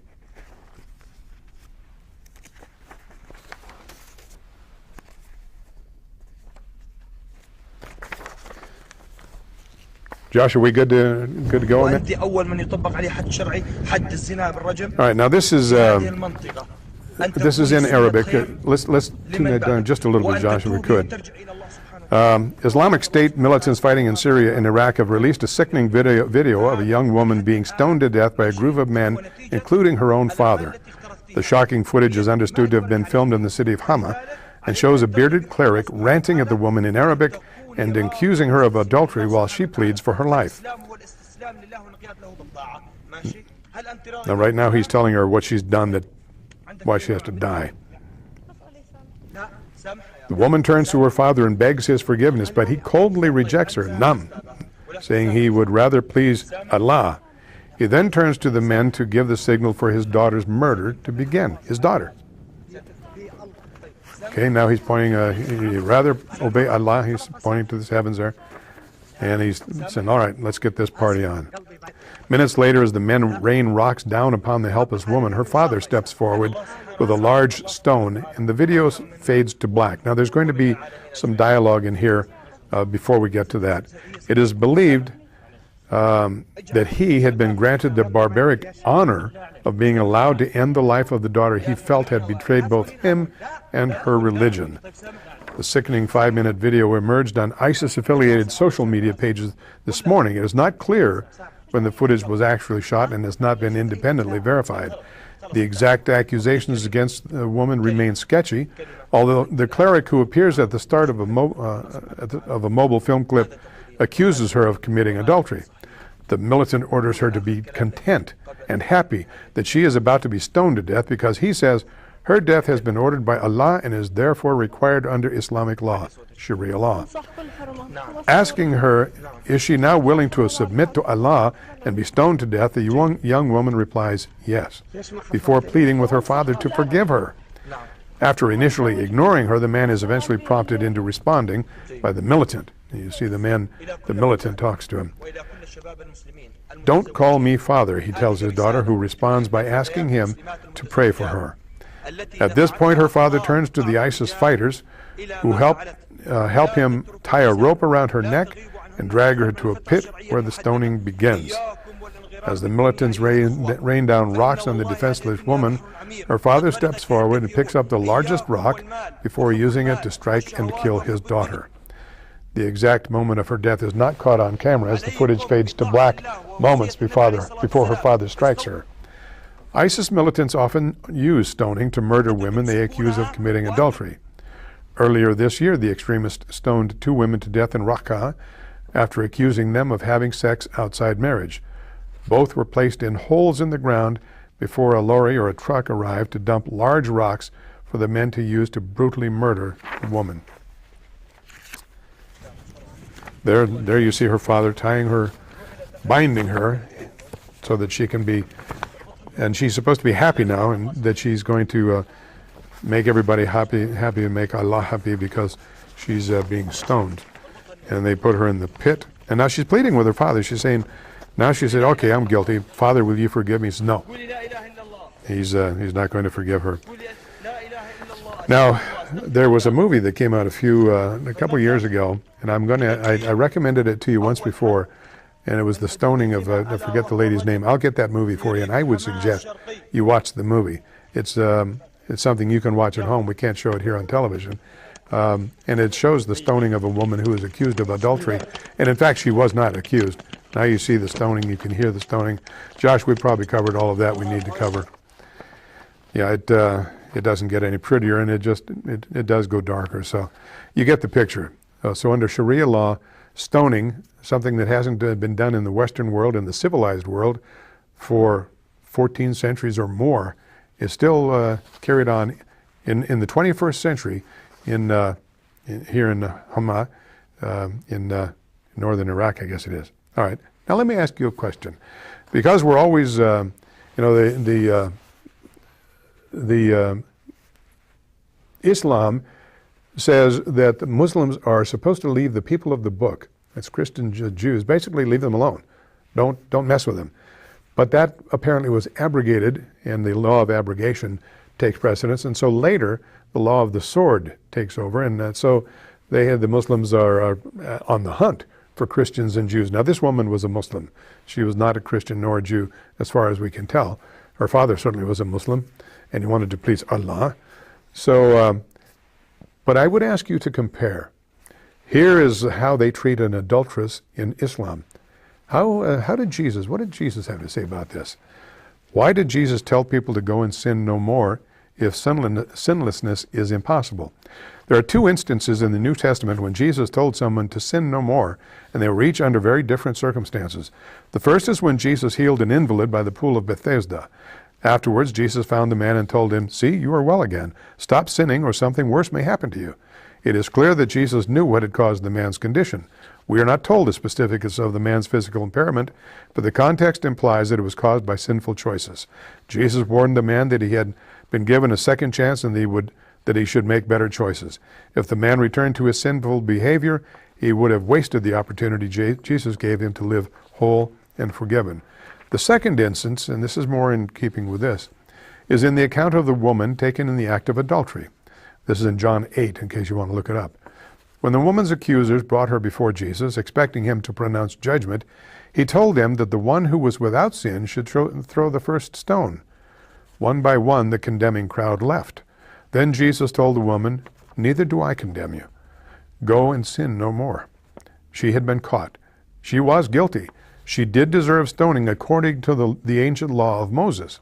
Josh, are we good to go on there? All right, now this is in Arabic. Let's tune that down just a little bit, Josh, if we could. Islamic State militants fighting in Syria and Iraq have released a sickening video of a young woman being stoned to death by a group of men, including her own father. The shocking footage is understood to have been filmed in the city of Hama and shows a bearded cleric ranting at the woman in Arabic and accusing her of adultery while she pleads for her life. Now, right now he's telling her what she's done, why she has to die. The woman turns to her father and begs his forgiveness, but he coldly rejects her, saying he would rather please Allah. He then turns to the men to give the signal for his daughter's murder to begin. His daughter. Okay, now he's pointing, he'd rather obey Allah. He's pointing to the heavens there. And he's saying, all right, let's get this party on. Minutes later, as the men rain rocks down upon the helpless woman, her father steps forward with a large stone, and the video fades to black. Now, there's going to be some dialogue in here before we get to that. It is believed that he had been granted the barbaric honor of being allowed to end the life of the daughter he felt had betrayed both him and her religion. The sickening 5-minute video emerged on ISIS-affiliated social media pages this morning. It is not clear when the footage was actually shot and has not been independently verified. The exact accusations against the woman remain sketchy, although the cleric who appears at the start of a mobile film clip accuses her of committing adultery. The militant orders her to be content and happy that she is about to be stoned to death because he says her death has been ordered by Allah and is therefore required under Islamic law, Sharia law. Asking her, is she now willing to submit to Allah and be stoned to death, the young woman replies, yes, before pleading with her father to forgive her. After initially ignoring her, the man is eventually prompted into responding by the militant. You see the militant talks to him. Don't call me father, he tells his daughter, who responds by asking him to pray for her. At this point, her father turns to the ISIS fighters who help him tie a rope around her neck and drag her to a pit where the stoning begins. As the militants rain down rocks on the defenseless woman, her father steps forward and picks up the largest rock before using it to strike and kill his daughter. The exact moment of her death is not caught on camera as the footage fades to black moments before her father strikes her. ISIS militants often use stoning to murder women they accuse of committing adultery. Earlier this year, the extremists stoned 2 women to death in Raqqa after accusing them of having sex outside marriage. Both were placed in holes in the ground before a lorry or a truck arrived to dump large rocks for the men to use to brutally murder the woman. There you see her father tying her, binding her so that she can be, and she's supposed to be happy now, and that she's going to make everybody happy and make Allah happy because she's being stoned. And they put her in the pit, and now she's pleading with her father. She's saying, now she said, okay, I'm guilty. Father, will you forgive me? He says, no. He's not going to forgive her. Now, there was a movie that came out a couple years ago, and I recommended it to you once before, and it was the stoning of, I forget the lady's name. I'll get that movie for you, and I would suggest you watch the movie. It's something you can watch at home. We can't show it here on television. And it shows the stoning of a woman who is accused of adultery, and in fact, she was not accused. Now you see the stoning, you can hear the stoning. Josh, we probably covered all of that we need to cover. Yeah, it doesn't get any prettier, and it does go darker. So you get the picture. So under Sharia law, stoning, something that hasn't been done in the Western world, in the civilized world, for 14 centuries or more, is still carried on in the 21st century here in Hama, in northern Iraq, I guess it is. All right. Now let me ask you a question, because we're always, Islam says that the Muslims are supposed to leave the people of the book, that's Christians, Jews, basically leave them alone. Don't mess with them. But that apparently was abrogated, and the law of abrogation takes precedence, and so later the law of the sword takes over, and so the Muslims are on the hunt for Christians and Jews. Now this woman was a Muslim. She was not a Christian nor a Jew as far as we can tell. Her father certainly was a Muslim, and he wanted to please Allah. So, but I would ask you to compare. Here is how they treat an adulteress in Islam. What did Jesus have to say about this? Why did Jesus tell people to go and sin no more if sinlessness is impossible? There are two instances in the New Testament when Jesus told someone to sin no more, and they were each under very different circumstances. The first is when Jesus healed an invalid by the pool of Bethesda. Afterwards, Jesus found the man and told him, "See, you are well again. Stop sinning or something worse may happen to you." It is clear that Jesus knew what had caused the man's condition. We are not told the specifics of the man's physical impairment, but the context implies that it was caused by sinful choices. Jesus warned the man that he had been given a second chance and that he should make better choices. If the man returned to his sinful behavior, he would have wasted the opportunity Jesus gave him to live whole and forgiven. The second instance, and this is more in keeping with this, is in the account of the woman taken in the act of adultery. This is in John 8, in case you want to look it up. When the woman's accusers brought her before Jesus, expecting him to pronounce judgment, he told them that the one who was without sin should throw the first stone. One by one, the condemning crowd left. Then Jesus told the woman, "Neither do I condemn you. Go and sin no more." She had been caught. She was guilty. She did deserve stoning according to the ancient law of Moses.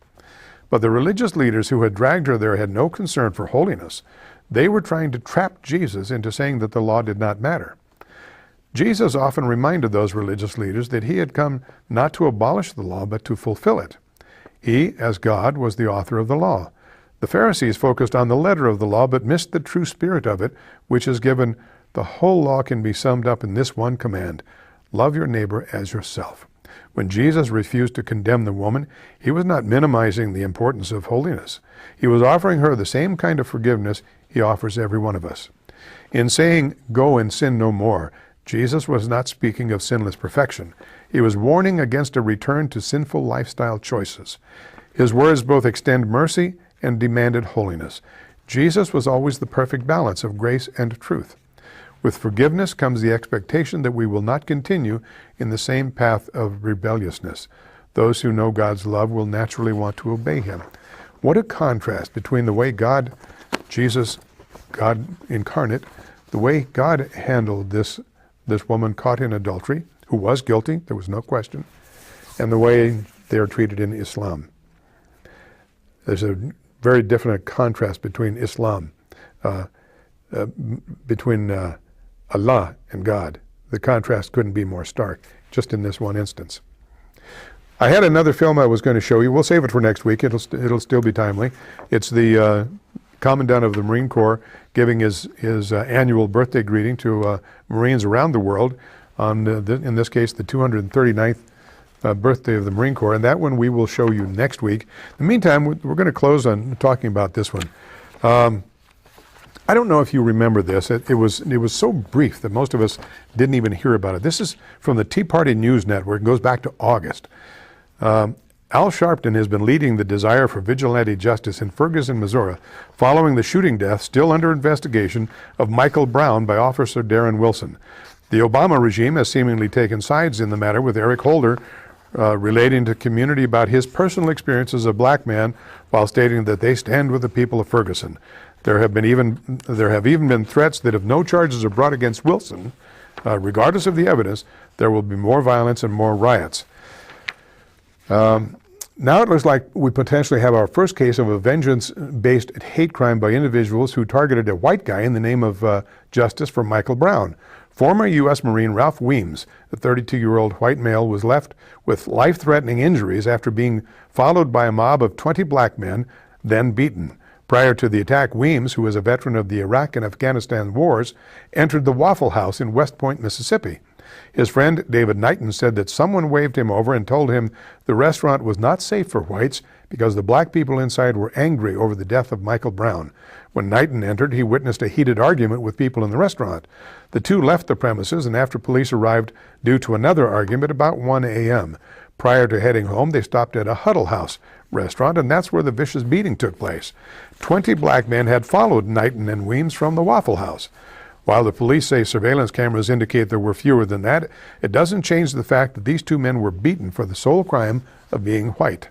But the religious leaders who had dragged her there had no concern for holiness. They were trying to trap Jesus into saying that the law did not matter. Jesus often reminded those religious leaders that he had come not to abolish the law, but to fulfill it. He, as God, was the author of the law. The Pharisees focused on the letter of the law, but missed the true spirit of it, which is given. The whole law can be summed up in this one command: love your neighbor as yourself. When Jesus refused to condemn the woman, he was not minimizing the importance of holiness. He was offering her the same kind of forgiveness he offers every one of us. In saying, "Go and sin no more," Jesus was not speaking of sinless perfection. He was warning against a return to sinful lifestyle choices. His words both extend mercy and demanded holiness. Jesus was always the perfect balance of grace and truth. With forgiveness comes the expectation that we will not continue in the same path of rebelliousness. Those who know God's love will naturally want to obey him. What a contrast between the way Jesus, God incarnate, the way God handled this woman caught in adultery, who was guilty, there was no question, and the way they are treated in Islam. There's a very definite contrast between Islam, between Allah and God. The contrast couldn't be more stark, just in this one instance. I had another film I was going to show you. We'll save it for next week. It'll still be timely. It's the Commandant of the Marine Corps giving his annual birthday greeting to Marines around the world on, in this case, the 239th birthday of the Marine Corps, and that one we will show you next week. In the meantime, we're going to close on talking about this one. I don't know if you remember this. It was so brief that most of us didn't even hear about it. This is from the Tea Party News Network. It goes back to August. Al Sharpton has been leading the desire for vigilante justice in Ferguson, Missouri, following the shooting death, still under investigation, of Michael Brown by Officer Darren Wilson. The Obama regime has seemingly taken sides in the matter, with Eric Holder relating to community about his personal experience as a black man, while stating that they stand with the people of Ferguson. There have even been threats that if no charges are brought against Wilson, regardless of the evidence, there will be more violence and more riots. Now it looks like we potentially have our first case of a vengeance-based hate crime by individuals who targeted a white guy in the name of justice for Michael Brown. Former U.S. Marine Ralph Weems, a 32-year-old white male, was left with life-threatening injuries after being followed by a mob of 20 black men then beaten. Prior to the attack, Weems, who is a veteran of the Iraq and Afghanistan wars, entered the Waffle House in West Point, Mississippi. His friend David Knighton said that someone waved him over and told him the restaurant was not safe for whites because the black people inside were angry over the death of Michael Brown. When Knighton entered, he witnessed a heated argument with people in the restaurant. The two left the premises, and after police arrived due to another argument about 1 a.m. Prior to heading home, they stopped at a Huddle House restaurant, and that's where the vicious beating took place. 20 black men had followed Knighton and Weems from the Waffle House. While the police say surveillance cameras indicate there were fewer than that, it doesn't change the fact that these two men were beaten for the sole crime of being white.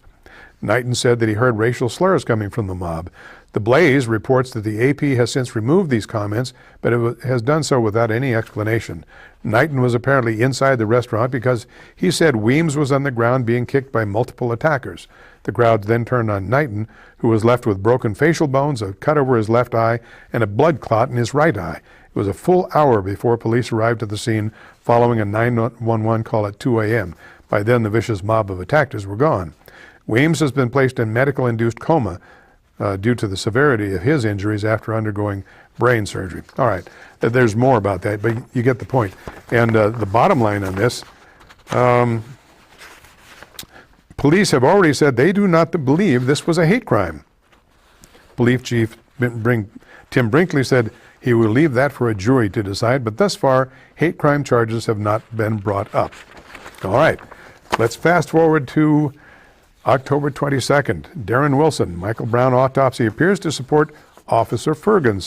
Knighton said that he heard racial slurs coming from the mob. The Blaze reports that the AP has since removed these comments, but it has done so without any explanation. Knighton was apparently inside the restaurant because he said Weems was on the ground being kicked by multiple attackers. The crowd then turned on Knighton, who was left with broken facial bones, a cut over his left eye, and a blood clot in his right eye. It was a full hour before police arrived at the scene following a 911 call at 2 a.m. By then, the vicious mob of attackers were gone. Weems has been placed in medical-induced coma due to the severity of his injuries after undergoing brain surgery. All right, there's more about that, but you get the point. And the bottom line on this, police have already said they do not believe this was a hate crime. Police Chief Tim Brinkley said he will leave that for a jury to decide, but thus far, hate crime charges have not been brought up. All right, let's fast forward to October 22nd. Darren Wilson, Michael Brown autopsy appears to support Officer Ferguson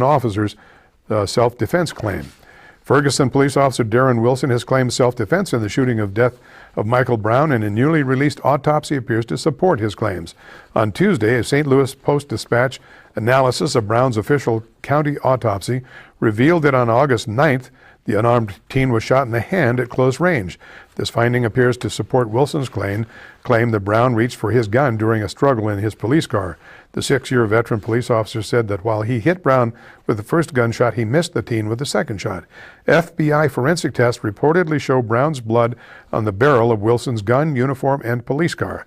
officers' self-defense claim. Ferguson police officer Darren Wilson has claimed self-defense in the shooting of death of Michael Brown, and a newly released autopsy appears to support his claims. On Tuesday, a St. Louis Post-Dispatch analysis of Brown's official county autopsy revealed that on August 9th, the unarmed teen was shot in the hand at close range. This finding appears to support Wilson's claim that Brown reached for his gun during a struggle in his police car. The 6-year veteran police officer said that while he hit Brown with the first gunshot, he missed the teen with the second shot. FBI forensic tests reportedly show Brown's blood on the barrel of Wilson's gun, uniform, and police car.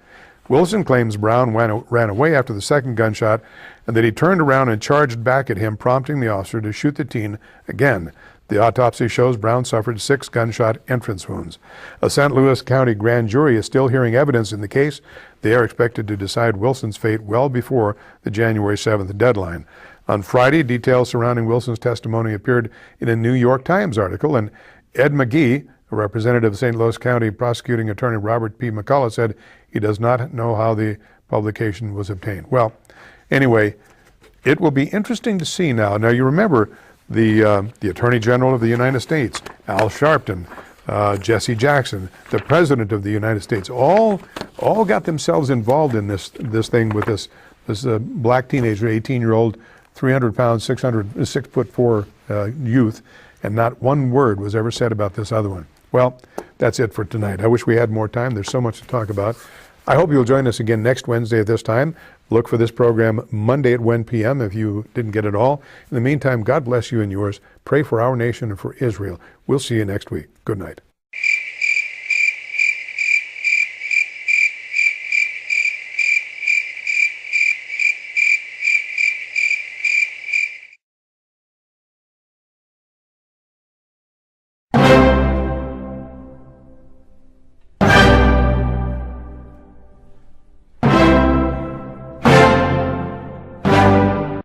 Wilson claims Brown ran away after the second gunshot and that he turned around and charged back at him, prompting the officer to shoot the teen again. The autopsy shows Brown suffered 6 gunshot entrance wounds. A St. Louis County grand jury is still hearing evidence in the case. They are expected to decide Wilson's fate well before the January 7th deadline. On Friday, details surrounding Wilson's testimony appeared in a New York Times article, and Ed McGee, a representative of St. Louis County prosecuting attorney Robert P. McCullough, said he does not know how the publication was obtained. Well, anyway, it will be interesting to see now. Now, you remember the Attorney General of the United States, Al Sharpton, Jesse Jackson, the President of the United States, all got themselves involved in this thing with this black teenager, 18-year-old, 300 pounds, 6'4" youth, and not one word was ever said about this other one. Well, that's it for tonight. I wish we had more time. There's so much to talk about. I hope you'll join us again next Wednesday at this time. Look for this program Monday at 1 p.m. if you didn't get it all. In the meantime, God bless you and yours. Pray for our nation and for Israel. We'll see you next week. Good night.